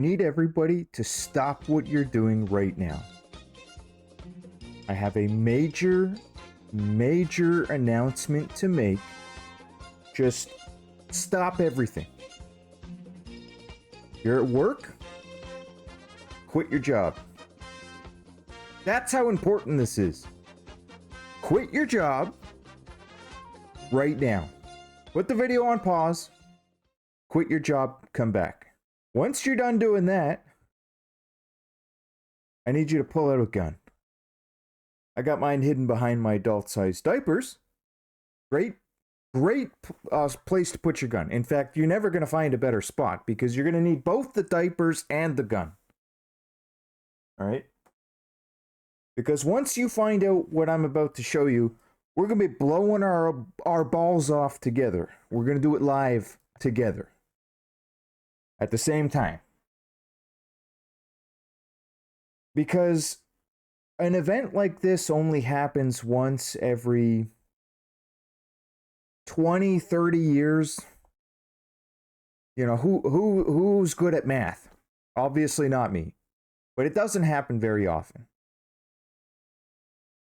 Need everybody to stop what you're doing right now. I have a major announcement to make. Just stop everything. You're at work? Quit your job. That's how important this is. Quit your job right now. Put the video on pause. Quit your job, come back. Once you're done doing that, I need you to pull out a gun. I got mine hidden behind my adult-sized diapers. Great place to put your gun. In fact, you're never going to find a better spot because you're going to need both the diapers and the gun. All right? Because once you find out what I'm about to show you, we're going to be blowing our balls off together. We're going to do it live together at the same time. Because an event like this only happens once every 20, 30 years. You know, who's good at math? Obviously not me. But it doesn't happen very often.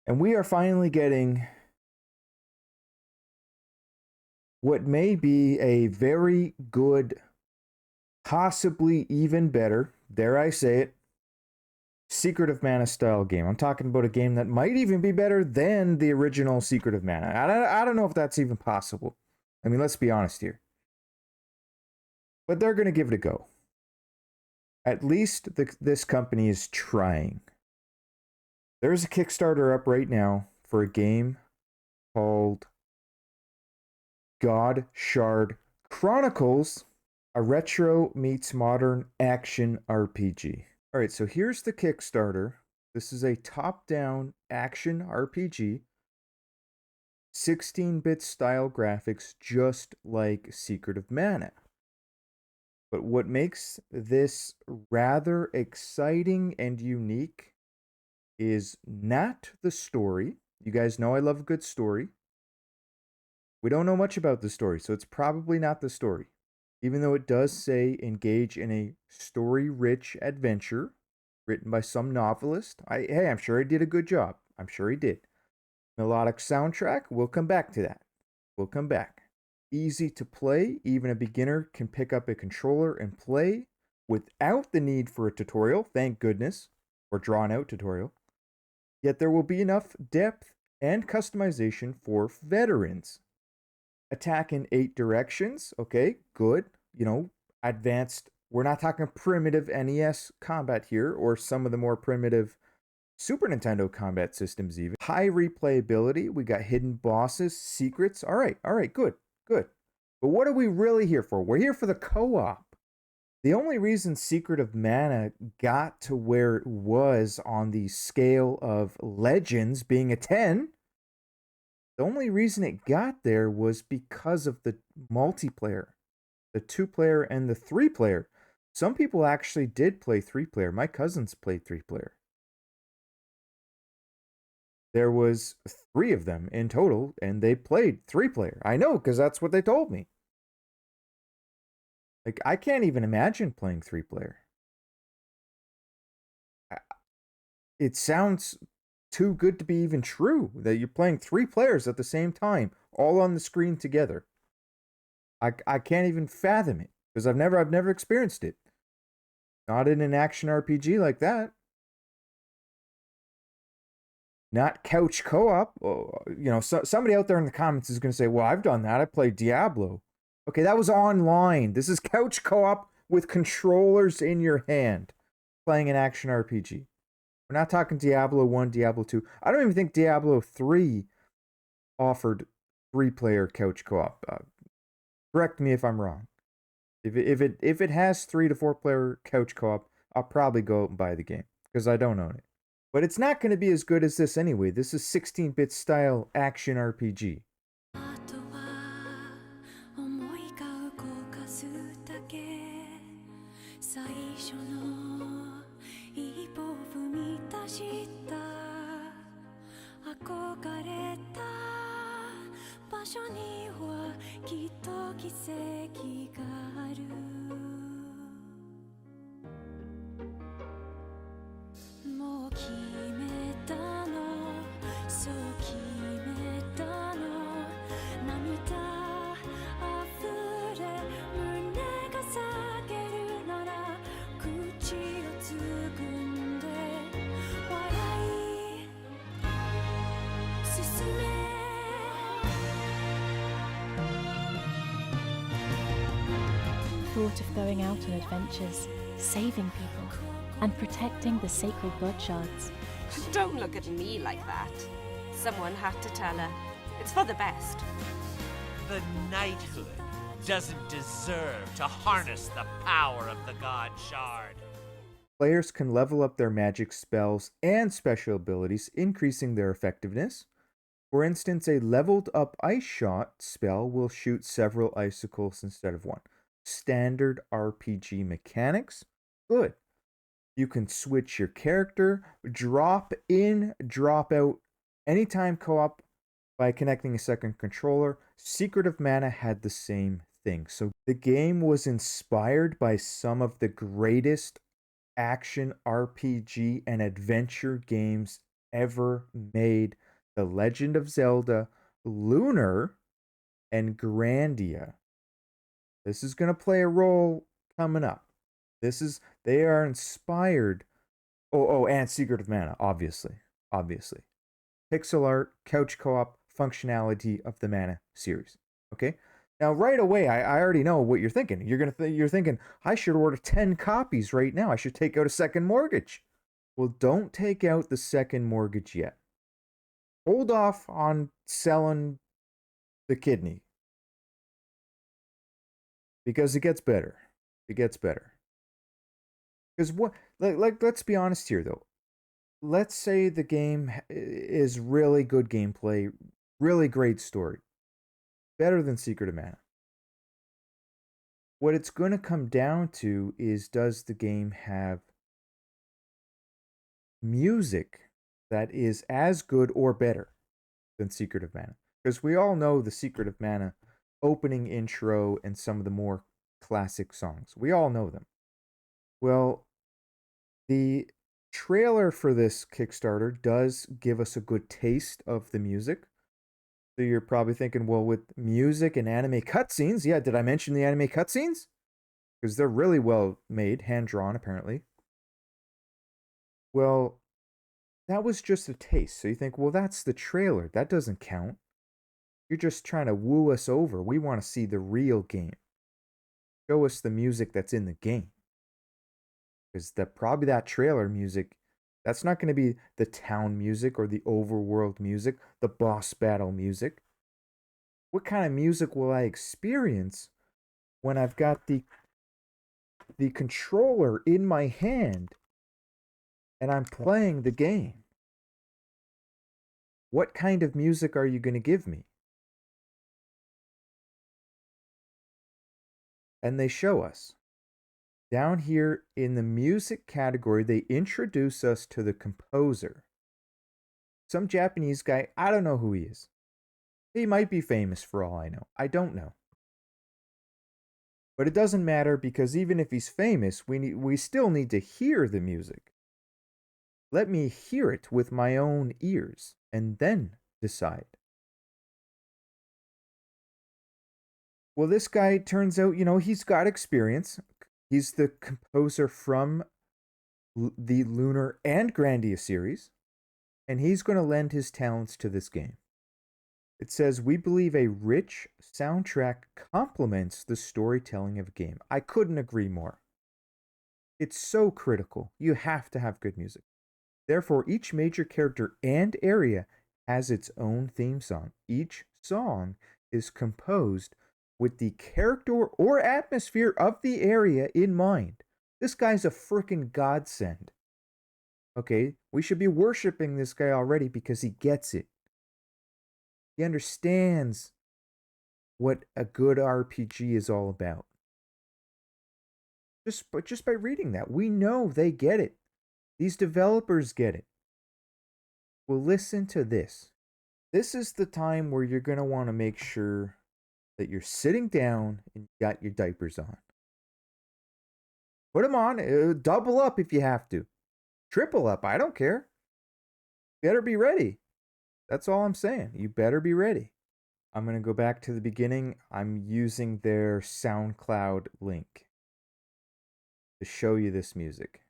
And we are finally getting what may be a very good, possibly even better, dare I say it, Secret of Mana style game. I'm talking about a game that might even be better than the original Secret of Mana. I don't know if that's even possible. I mean, let's be honest here. But they're going to give it a go. At least this company is trying. There's a Kickstarter up right now for a game called Godshard Chronicles, a retro meets modern action RPG. All right, so here's the Kickstarter. This is a top-down action RPG, 16-bit style graphics, just like Secret of Mana. But what makes this rather exciting and unique is not the story. You guys know I love a good story. We don't know much about the story, so it's probably not the story. Even though it does say engage in a story-rich adventure written by some novelist. Hey, I'm sure he did a good job. I'm sure he did. Melodic soundtrack, we'll come back to that. We'll come back. Easy to play, even a beginner can pick up a controller and play without the need for a tutorial, thank goodness, or drawn-out tutorial. Yet there will be enough depth and customization for veterans. Attack in 8 directions. Okay, good. You know, advanced. We're not talking primitive NES combat here, or some of the more primitive Super Nintendo combat systems even. High replayability. We got hidden bosses, secrets. All right, good. But what are we really here for? We're here for the co-op. The only reason Secret of Mana got to where it was on the scale of Legends being a 10, the only reason it got there was because of the multiplayer, the 2-player and the 3-player. Some people actually did play 3-player. My cousins played 3-player. There was 3 of them in total, and they played 3-player. I know, because that's what they told me. Like, I can't even imagine playing 3-player. It sounds too good to be even true that you're playing 3 players at the same time, all on the screen together. I can't even fathom it because I've never experienced it. Not in an action RPG like that. Not couch co-op. You know, somebody out there in the comments is going to say, "Well, I've done that. I played Diablo." Okay, that was online. This is couch co-op with controllers in your hand, playing an action RPG. We're not talking Diablo 1, Diablo 2. I don't even think Diablo 3 offered 3-player couch co-op. Correct me if I'm wrong. If it has 3 to 4-player couch co-op, I'll probably go out and buy the game because I don't own it. But it's not going to be as good as this anyway. This is 16-bit style action RPG. All は きっと奇跡がある All thought of going out on adventures, saving people, and protecting the sacred Godshards. Don't look at me like that. Someone had to tell her. It's for the best. The knighthood doesn't deserve to harness the power of the Godshard. Players can level up their magic spells and special abilities, increasing their effectiveness. For instance, a leveled up ice shot spell will shoot several icicles instead of one. Standard RPG mechanics? Good. You can switch your character, drop in, drop out, anytime co-op by connecting a second controller. Secret of Mana had the same thing. So the game was inspired by some of the greatest action RPG and adventure games ever made. The Legend of Zelda, Lunar, and Grandia. This is going to play a role coming up. They are inspired. And Secret of Mana, obviously. Pixel art, couch co-op, functionality of the Mana series. Okay? Now, right away, I already know what you're thinking. You're thinking, I should order 10 copies right now. I should take out a second mortgage. Well, don't take out the second mortgage yet. Hold off on selling the kidney. Because it gets better. Because let's be honest here, though. Let's say the game is really good gameplay, really great story. Better than Secret of Mana. What it's going to come down to is, does the game have music that is as good or better than Secret of Mana? Because we all know the Secret of Mana opening intro and some of the more classic songs. We all know them. Well, the trailer for this Kickstarter does give us a good taste of the music. So you're probably thinking, well, with music and anime cutscenes, yeah, did I mention the anime cutscenes? Because they're really well made, hand-drawn, apparently. Well, that was just a taste. So you think, well, that's the trailer. That doesn't count. You're just trying to woo us over. We want to see the real game. Show us the music that's in the game. Because probably that trailer music, that's not going to be the town music or the overworld music, the boss battle music. What kind of music will I experience when I've got the controller in my hand and I'm playing the game? What kind of music are you going to give me? And they show us. Down here in the music category, they introduce us to the composer. Some Japanese guy, I don't know who he is. He might be famous for all I know. I don't know. But it doesn't matter, because even if he's famous, we still need to hear the music. Let me hear it with my own ears and then decide. Well, this guy turns out, he's got experience. He's the composer from the Lunar and Grandia series, and he's going to lend his talents to this game. It says, we believe a rich soundtrack complements the storytelling of a game. I couldn't agree more. It's so critical. You have to have good music. Therefore, each major character and area has its own theme song. Each song is composed with the character or atmosphere of the area in mind. This guy's a freaking godsend. Okay, we should be worshiping this guy already because he gets it. He understands what a good RPG is all about. Just by reading that, we know they get it. These developers get it. Well, listen to this. This is the time where you're going to want to make sure that you're sitting down and you got your diapers on. Put them on. Double up if you have to. Triple up. I don't care. Better be ready. That's all I'm saying. You better be ready. I'm going to go back to the beginning. I'm using their SoundCloud link to show you this music.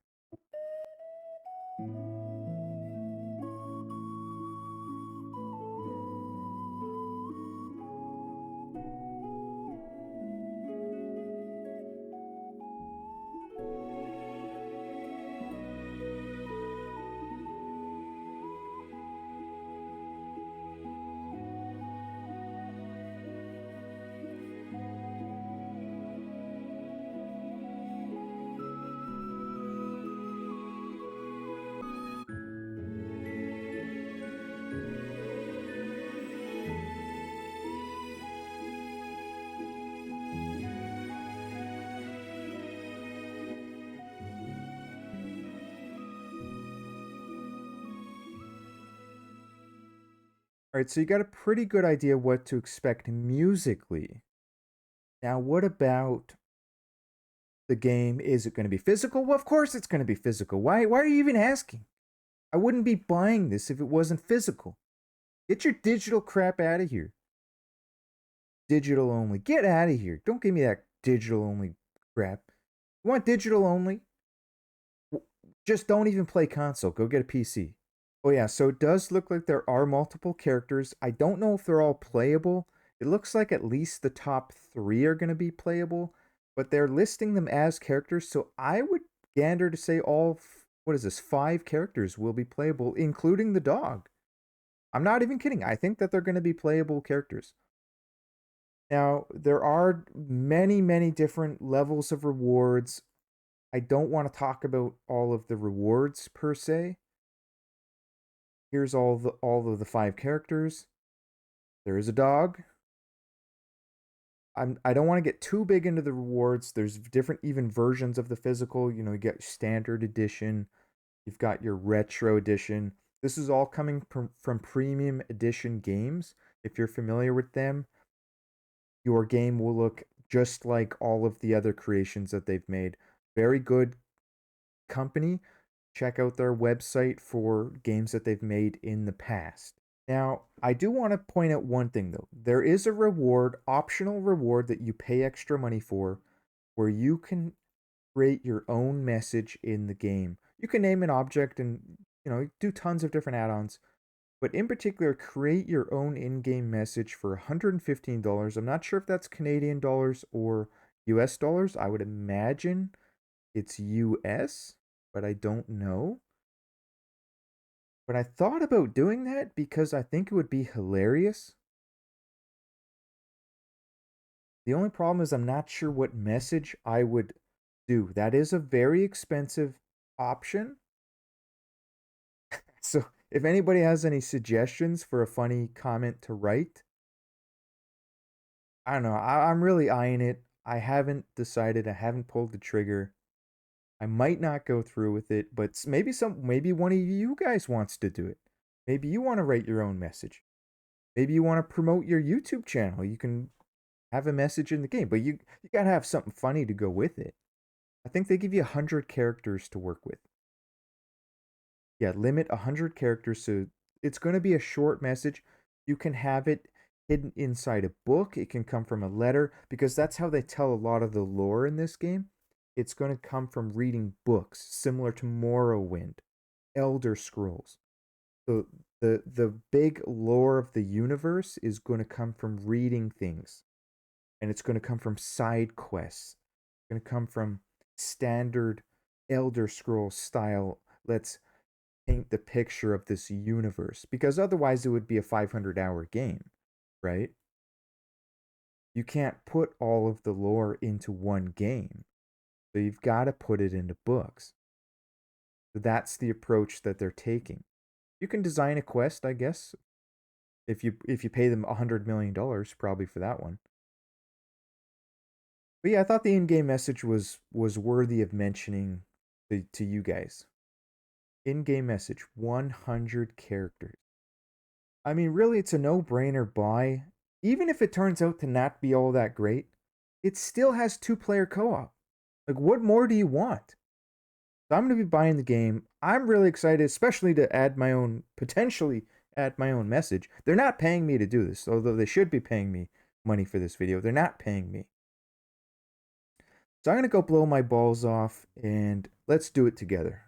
All right, so you got a pretty good idea what to expect musically. Now, what about the game? Is it going to be physical? Well, of course it's going to be physical. Why are you even asking? I wouldn't be buying this if it wasn't physical. Get your digital crap out of here. Digital only. Get out of here. Don't give me that digital only crap. You want digital only? Just don't even play console. Go get a PC. Oh yeah, so it does look like there are multiple characters. I don't know if they're all playable. It looks like at least the top 3 are going to be playable, but they're listing them as characters, so I would gander to say what is this, 5 characters will be playable, including the dog. I'm not even kidding. I think that they're going to be playable characters. Now, there are many, many different levels of rewards. I don't want to talk about all of the rewards per se. Here's all of the 5 characters. There is a dog. I don't want to get too big into the rewards. There's different even versions of the physical. You get standard edition. You've got your retro edition. This is all coming from premium edition games. If you're familiar with them, your game will look just like all of the other creations that they've made. Very good company. Check out their website for games that they've made in the past. Now, I do want to point out one thing though. There is a optional reward that you pay extra money for, where you can create your own message in the game. You can name an object and, do tons of different add-ons. But in particular, create your own in-game message for $115. I'm not sure if that's Canadian dollars or US dollars. I would imagine it's US, but I don't know. But I thought about doing that because I think it would be hilarious. The only problem is I'm not sure what message I would do. That is a very expensive option. So if anybody has any suggestions for a funny comment to write, I don't know. I'm really eyeing it. I haven't decided. I haven't pulled the trigger. I might not go through with it, but maybe one of you guys wants to do it. Maybe you want to write your own message. Maybe you want to promote your YouTube channel. You can have a message in the game, but you got to have something funny to go with it. I think they give you 100 characters to work with. Yeah, limit 100 characters, so it's going to be a short message. You can have it hidden inside a book. It can come from a letter, because that's how they tell a lot of the lore in this game. It's going to come from reading books, similar to Morrowind, Elder Scrolls. So the big lore of the universe is going to come from reading things. And it's going to come from side quests. It's going to come from standard Elder Scrolls style. Let's paint the picture of this universe, because otherwise it would be a 500-hour game, right? You can't put all of the lore into one game, so you've got to put it into books. So that's the approach that they're taking. You can design a quest, I guess, if you pay them $100 million probably for that one. But yeah, I thought the in-game message was worthy of mentioning to you guys. In-game message, 100 characters. I mean, really, it's a no-brainer buy. Even if it turns out to not be all that great, it still has 2-player co-op. Like, what more do you want? So I'm going to be buying the game. I'm really excited, especially to potentially add my own message. They're not paying me to do this, although they should be paying me money for this video. They're not paying me. So I'm going to go blow my balls off, and let's do it together.